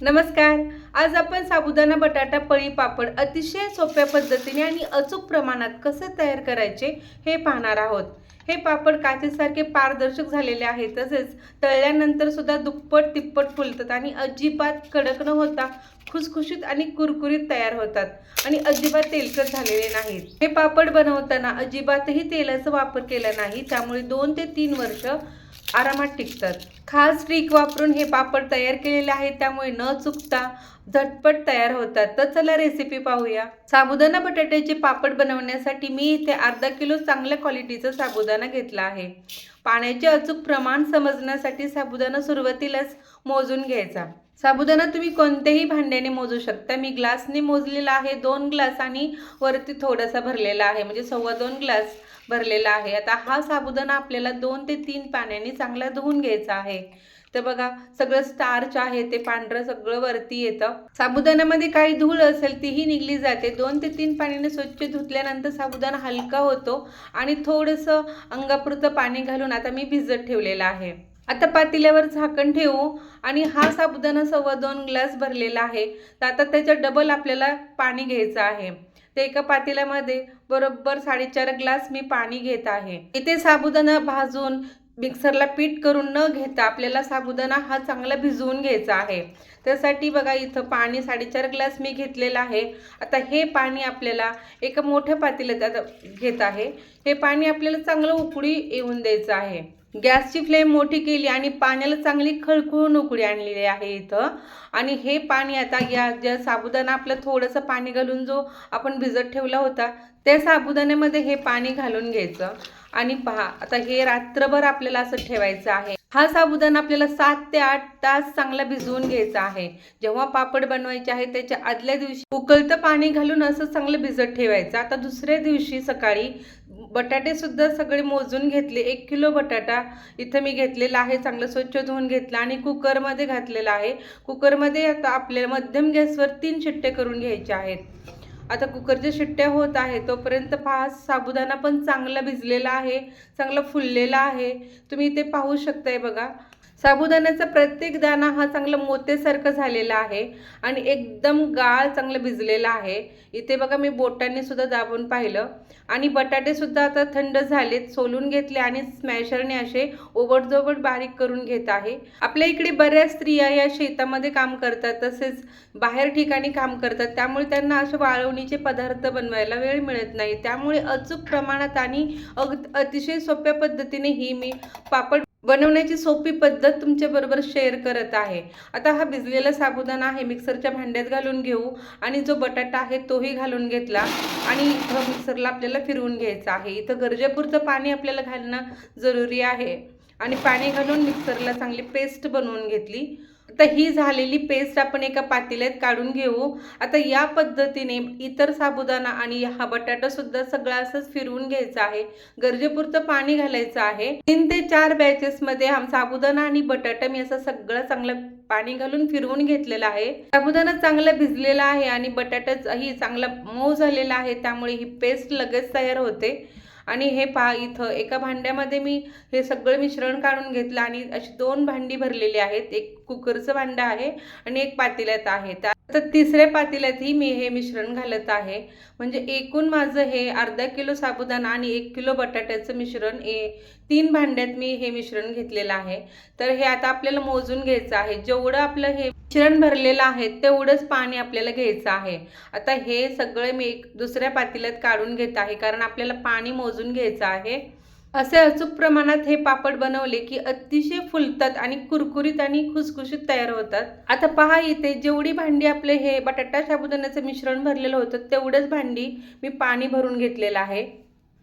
नमस्कार. आज आपण साबुदाणा बटाटा पळी पापड अतिशय सोप्या पद्धतीने आणि अचूक प्रमाणात कसे तयार करायचे हे पाहणार आहोत. हे पापड काचेसारखे पारदर्शक झालेले आहेत, तसेच तळल्यानंतर सुद्धा दुप्पट तिप्पट फुलतात आणि अजिबात कडक न होता खुसखुशीत आणि कुरकुरीत तयार होतात आणि अजिबात तेलकट झालेले नाहीत. हे पापड बनवताना अजिबातही तेलाचा वापर केला नाही, त्यामुळे 2 ते 3 वर्ष आरामात टिकतात. खास ट्रिक वापरून हे पापड तयार केलेले आहेत, त्यामुळे न चुकता झटपट तयार होतात. तर चला रेसिपी पाहूया. साबुदाणा बटाट्याचे पापड बनवण्यासाठी मी इथे अर्धा किलो चांगल्या क्वालिटीचा साबुदाणा घेतला आहे. पाण्याचे अचूक प्रमाण समजण्यासाठी साबुदाणा सुरुवातीलाच मोजून घ्यायचा. साबुदाणा तुम्ही कोणत्याही भांड्याने मोजू शकता. मी ग्लासने मोजलेला आहे, 2 ग्लास आणि वरती थोडासा भरलेला आहे, म्हणजे 2.25 ग्लास भरलेला आहे. आता हा साबुदाणा आपल्याला 2 ते 3 पाण्याने चांगला धुवून घ्यायचा आहे. तर बघा, सगळं स्टार्च आहे ते पांढरं सगळं वरती येतं. साबुदाण्यामध्ये काही धूळ असेल तीही निघली जाते. 2 ते 3 पाण्याने स्वच्छ धुतल्यानंतर साबुदाणा हलका होतो आणि थोडंसं अंगापुरतं पाणी घालून आता मी भिजत ठेवलेला आहे. आता पातेल्यावर झाकण ठेवू आणि हा साबुदाणा 2.25 ग्लास भरलेला आहे. तर आता त्याच्या डबल आपल्याला पाणी घ्यायचं आहे. ते एका पातेल्यामध्ये बरोबर 4.5 ग्लास मी पाणी घेत आहे. इथे साबुदाणा भाजून मिक्सरला पीठ करून न घेता आपल्याला साबुदाणा हा चांगला भिजवून घ्यायचा आहे. त्यासाठी बघा, इथं पाणी 4.5 ग्लास मी घेतलेलं आहे. आता हे पाणी आपल्याला एका मोठ्या पातेल्यात आता घेत आहे. हे पाणी आपल्याला चांगलं उकळी येऊन द्यायचं आहे. गॅसची फ्लेम मोठी केली आणि पाण्याला चांगली खळखळून उकळी आणलेली आहे इथं. आणि हे पाणी आता या ज्या साबुदाणा आपलं थोडंसं पाणी घालून जो आपण भिजत ठेवला होता त्या साबुदाण्यामध्ये हे पाणी घालून घ्यायचं. आणि पहा, आता हे रात्रभर आपल्याला असं ठेवायचं आहे. हा साबुदाणा आपल्याला 7 ते 8 तास चांगला भिजवून घ्यायचा आहे. जेव्हा पापड बनवायचे आहे त्याच्या आदल्या दिवशी उकळतं पाणी घालून असं चांगलं भिजत ठेवायचं. आता दुसऱ्या दिवशी सकाळी बटाटे सुद्धा सगळे मोजून घेतले. 1 किलो बटाटा इथं मी घेतलेला आहे, चांगलं स्वच्छ धुवून घेतला आणि कुकरमध्ये घातलेला आहे. कुकरमध्ये आता आपल्याला मध्यम गॅसवर 3 शिट्टे करून घ्यायचे आहेत. आता कुकरच्या शिट्ट्या होत आहे तोपर्यंत पहा, साबुदाणा पण चांगला भिजलेला आहे, चांगला फुललेला आहे. तुम्ही इथे पाहू शकताय बघा, साबुदाण्याचा प्रत्येक दाणा हा चांगला मोतेसारखा झालेला आहे आणि एकदम गाळ चांगलं भिजलेला आहे. इथे बघा, मी बोटांनी सुद्धा दाबून पाहिलं आणि बटाटे सुद्धा आता थंड झालेत, सोलून घेतले आणि स्मॅशरने असे ओबडधोबड बारीक करून घेत आहे. आपल्या इकडे बऱ्याच स्त्रिया या शेतामध्ये काम करतात, तसेच बाहेर ठिकाणी काम करतात, त्यामुळे त्यांना असे वाळवणीचे पदार्थ बनवायला वेळ मिळत नाही. त्यामुळे अचूक प्रमाणात आणि अतिशय सोप्या पद्धतीने ही मी पापड बनवण्याची सोपी पद्धत तुमच्या बरोबर शेअर करत आहे. आता हा भिजलेला साबुदाणा आहे मिक्सरच्या भांड्यात घालून घेऊ आणि जो बटाटा आहे तोही घालून घेतला आणि इथं मिक्सरला आपल्याला फिरवून घ्यायचं आहे. इथं गरजेपुरतं पाणी आपल्याला घालणं जरुरी आहे आणि पाणी घालून मिक्सरला चांगली पेस्ट बनवून घेतली. आता ही झालेली पेस्ट आपण एका पातेल्यात काढून घेऊ. आता या पद्धतीने इतर साबुदाणा आणि हा बटाटा सुद्धा सगळं असंच फिरवून घ्यायचं आहे. गरजेपुरतं पाणी घालायचं आहे. 3 ते 4 बॅचेसमध्ये हा साबुदाणा आणि बटाटा मी असं सगळं चांगलं पाणी घालून फिरवून घेतलेला आहे. साबुदाणा चांगला भिजलेला आहे आणि बटाटाही चांगला मऊ झालेला आहे, त्यामुळे ही पेस्ट लगेच तयार होते. आणि हे पहा, इथं एका भांड्यामध्ये मी हे सगळं मिश्रण काढून घेतलं आणि अशी 2 भांडी भरलेली आहेत. एक कुकरचं भांडं आहे आणि एक पातेल्यात आहे. तर तिसऱ्या पातेल्यातही मी हे मिश्रण घालत आहे. म्हणजे एकूण माझं हे अर्धा किलो साबुदाणा आणि 1 किलो बटाट्याचं मिश्रण 3 भांड्यात मी हे मिश्रण घेतलेलं आहे. तर हे आता आपल्याला मोजून घ्यायचं आहे. जेवढं आपलं हे मिश्रण भरलेलं आहे तेवढंच पाणी आपल्याला घ्यायचं आहे. आता हे सगळं मी एक दुसऱ्या पातेल्यात काढून घेत आहे, कारण आपल्याला पाणी मोजून घ्यायचं आहे. असे अचूक प्रमाणात हे पापड बनवले की अतिशय फुलतात आणि कुरकुरीत आणि खुसखुशीत तयार होतात. आता पहा, इथे जेवढी भांडी आपले हे बटाटा साबुदाण्याचं मिश्रण भरलेलं होतं तेवढंच भांडी मी पाणी भरून घेतलेलं आहे.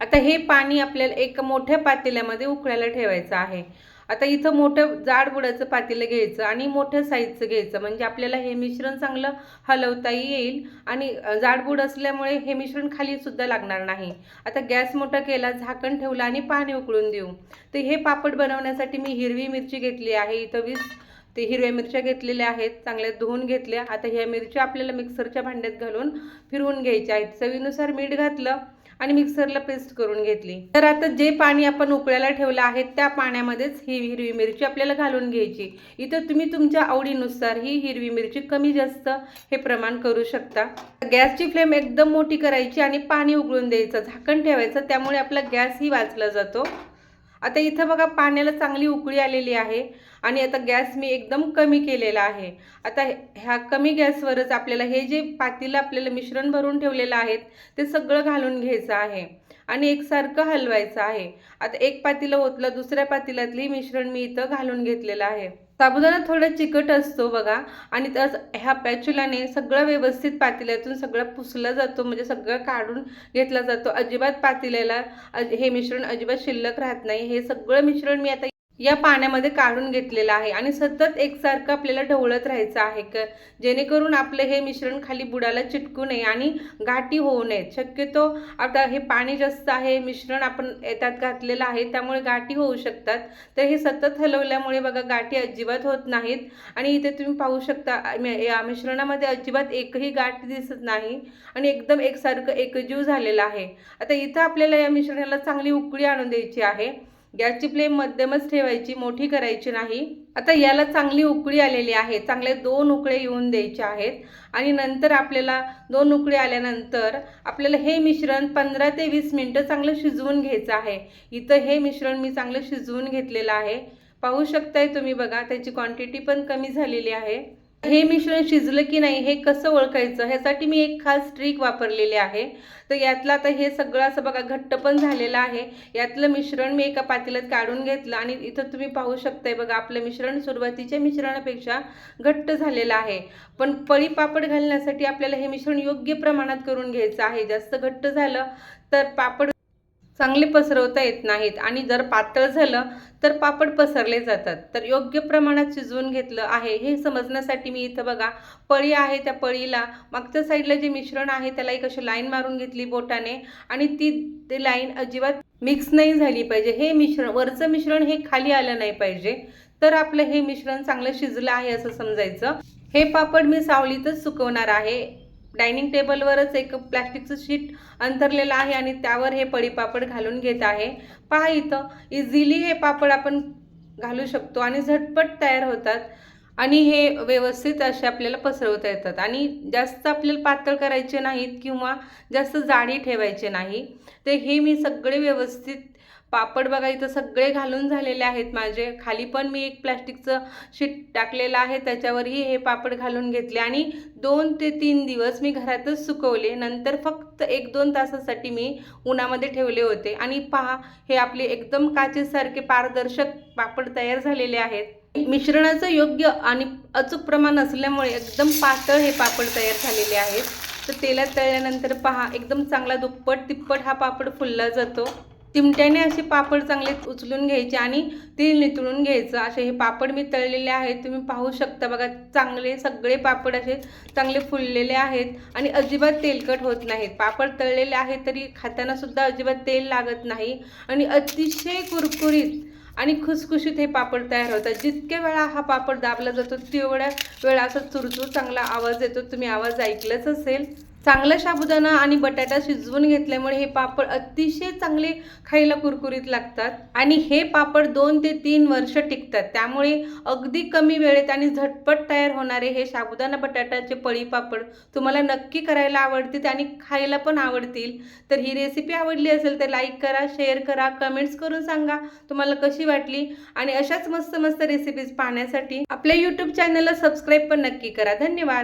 आता हे पाणी आपल्याला एक मोठ्या पातेल्यामध्ये उकळायला ठेवायचं आहे. आता इथं मोठं जाड बुडाचं पातेलं घ्यायचं आणि मोठ्या साईजचं घ्यायचं, म्हणजे आपल्याला हे मिश्रण चांगलं हलवताही येईल आणि जाडबूड असल्यामुळे हे मिश्रण खाली सुद्धा लागणार नाही. आता गॅस मोठा केला, झाकण ठेवलं आणि पाणी उकळून देऊ. तर हे पापड बनवण्यासाठी मी हिरवी मिरची घेतली आहे. इथं 20 ते हिरव्या मिरच्या घेतलेल्या आहेत, चांगल्या धुवून घेतल्या. आता ह्या मिरच्या आपल्याला मिक्सरच्या भांड्यात घालून फिरवून घ्यायच्या आहेत. चवीनुसार मीठ घातलं आणि मिक्सरला पेस्ट करून घेतली. तर आता जे पाणी आपण उकळायला ठेवलं आहे त्या पाण्यामध्येच ही हिरवी मिरची आपल्याला घालून घ्यायची. इथं तुम्ही तुमच्या आवडीनुसार ही हिरवी मिरची कमी जास्त हे प्रमाण करू शकता. गॅसची फ्लेम एकदम मोठी करायची आणि पाणी उकळून द्यायचं, झाकण ठेवायचं, त्यामुळे आपला गॅसही वाचला जातो. आता इथं बघा पाण्याला चांगली उकळी आलेली आहे आणि आता गॅस मी एकदम कमी केलेला आहे. आता ह्या कमी गॅसवरच आपल्याला हे जे पातेलं आपल्याला मिश्रण भरून ठेवलेलं आहे ते सगळं घालून घ्यायचं आहे आणि एकसारखं हलवायचं आहे. आता एक पातेलं ओतलं, दुसऱ्या पातेल्यातली मिश्रण मी इथं घालून घेतलेलं आहे. साबुदाणा थोडा चिकट असतो बघा आणि ह्या पॅच्युलाने सगळं व्यवस्थित पातेल्यातून सगळं पुसला जातो, म्हणजे सगळं काढून घेतला जातो. अजिबात पातेल्याला हे मिश्रण अजिबात शिल्लक राहत नाही. हे सगळं मिश्रण मी आता या पाण्यामध्ये काढून घेतलेलं आहे आणि सतत एकसारखं आपल्याला ढवळत राहायचं आहे जेणेकरून आपलं हे मिश्रण खाली बुडाला चिटकू नये आणि गाठी होऊ नयेत. शक्यतो आता हे पाणी जास्त आहे, मिश्रण आपण त्यात घातलेलं आहे, त्यामुळे गाठी होऊ शकतात. तर हे सतत हलवल्यामुळे बघा गाठी अजिबात होत नाहीत आणि इथे तुम्ही पाहू शकता या मिश्रणामध्ये अजिबात एकही गाठ दिसत नाही आणि एकदम एकसारखं एकजीव झालेलं आहे. आता इथं आपल्याला या मिश्रणाला चांगली उकळी आणून द्यायची आहे. गॅसची फ्लेम मध्यमच ठेवायची, मोठी करायची नाही. आता याला चांगली उकळी आलेली आहे, चांगले 2 उकळे येऊन द्यायचे आहेत आणि नंतर आपल्याला 2 उकळी आल्यानंतर आपल्याला हे मिश्रण 15 ते 20 मिनिटं चांगलं शिजवून घ्यायचं आहे. इथं हे मिश्रण मी चांगलं शिजवून घेतलेलं आहे, पाहू शकताय तुम्ही बघा त्याची क्वांटिटी पण कमी झालेली आहे. हे मिश्रण शिजलं की नाही हे कसं ओळखायचं ह्यासाठी मी एक खास ट्रिक वापरलेली आहे. तर यातलं आता हे सगळं असं बघा घट्ट पण झालेलं आहे. यातलं मिश्रण मी एका पातेल्यात काढून घेतलं आणि इथं तुम्ही पाहू शकताय बघा आपलं मिश्रण सुरुवातीच्या मिश्रणापेक्षा घट्ट झालेलं आहे. पण पळी पापड घालण्यासाठी आपल्याला हे मिश्रण योग्य प्रमाणात करून घ्यायचं आहे. जास्त घट्ट झालं तर पापड चांगले पसरवता येत नाहीत आणि जर पातळ झालं तर पापड पसरले जातात. तर योग्य प्रमाणात शिजवून घेतलं आहे हे समजण्यासाठी मी इथं बघा पळी आहे, त्या पळीला मागच्या साईडला जे मिश्रण आहे त्याला एक अशी लाईन मारून घेतली बोटाने आणि ती लाईन अजिबात मिक्स नाही झाली पाहिजे. हे मिश्रण वरचं मिश्रण हे खाली आलं नाही पाहिजे, तर आपलं हे मिश्रण चांगलं शिजलं आहे असं समजायचं. हे पापड मी सावलीतच सुकवणार आहे. डायनिंग टेबलवरच एक प्लॅस्टिकचं शीट अंथरलेलं आहे आणि त्यावर हे पळी पापड घालून घेत आहे. पहा इथं इझिली हे पापड आपण घालू शकतो आणि झटपट तयार होतात आणि हे व्यवस्थित असे आपल्याला पसरवता येतात आणि जास्त आपल्याला पातळ करायचे नाहीत किंवा जास्त जाडी ठेवायचे नाही. ते हे मी सगळे व्यवस्थित पापड बघा इथं सगळे घालून झालेले आहेत माझे. खाली पण मी एक प्लॅस्टिकचं शीट टाकलेलं आहे, त्याच्यावरही हे पापड घालून घेतले आणि 2 ते 3 दिवस मी घरातच सुकवले. नंतर फक्त 1-2 तासासाठी मी उन्हामध्ये ठेवले होते आणि पहा हे आपले एकदम काचेसारखे पारदर्शक पापड तयार झालेले आहेत. मिश्रणाचं योग्य आणि अचूक प्रमाण असल्यामुळे एकदम पातळ हे पापड तयार झालेले आहेत. तर तेलात तळल्यानंतर पहा एकदम चांगला दुप्पट तिप्पट हा पापड फुलला जातो. चिमट्याने असे पापड चांगले उचलून घ्यायचे आणि तेल नितळून घ्यायचं. असे हे पापड मी तळलेले आहेत, तुम्ही पाहू शकता बघा चांगले सगळे पापड असे चांगले फुललेले आहेत आणि अजिबात तेलकट होत नाहीत. पापड तळलेले आहेत तरी खाताना सुद्धा अजिबात तेल लागत नाही आणि अतिशय कुरकुरीत आणि खुसखुशीत हे पापड तयार होतात. जितक्या वेळा हा पापड दाबला जातो तेवढ्या वेळा असा चुरचूर चांगला आवाज येतो, तुम्ही आवाज ऐकलंच असेल. चांगला साबुदाणा आणि बटाटा शिजवून घेतल्यामुळे हे पापड अतिशय चांगले खायला कुरकुरीत लागतात आणि हे पापड 2 ते 3 वर्ष टिकतात. त्यामुळे अगदी कमी वेळेत आणि झटपट तयार होणारे हे साबुदाणा बटाट्याचे पळी पापड तुम्हाला नक्की करायला आवडतील आणि खायला पण आवडतील. तर ही रेसिपी आवडली असेल तर लाईक करा, शेअर करा, कमेंट्स करून सांगा तुम्हाला कशी वाटली आणि अशाच मस्त मस्त रेसिपीज पाहण्यासाठी आपल्या यूट्यूब चॅनलला सबस्क्राईब पण नक्की करा. धन्यवाद.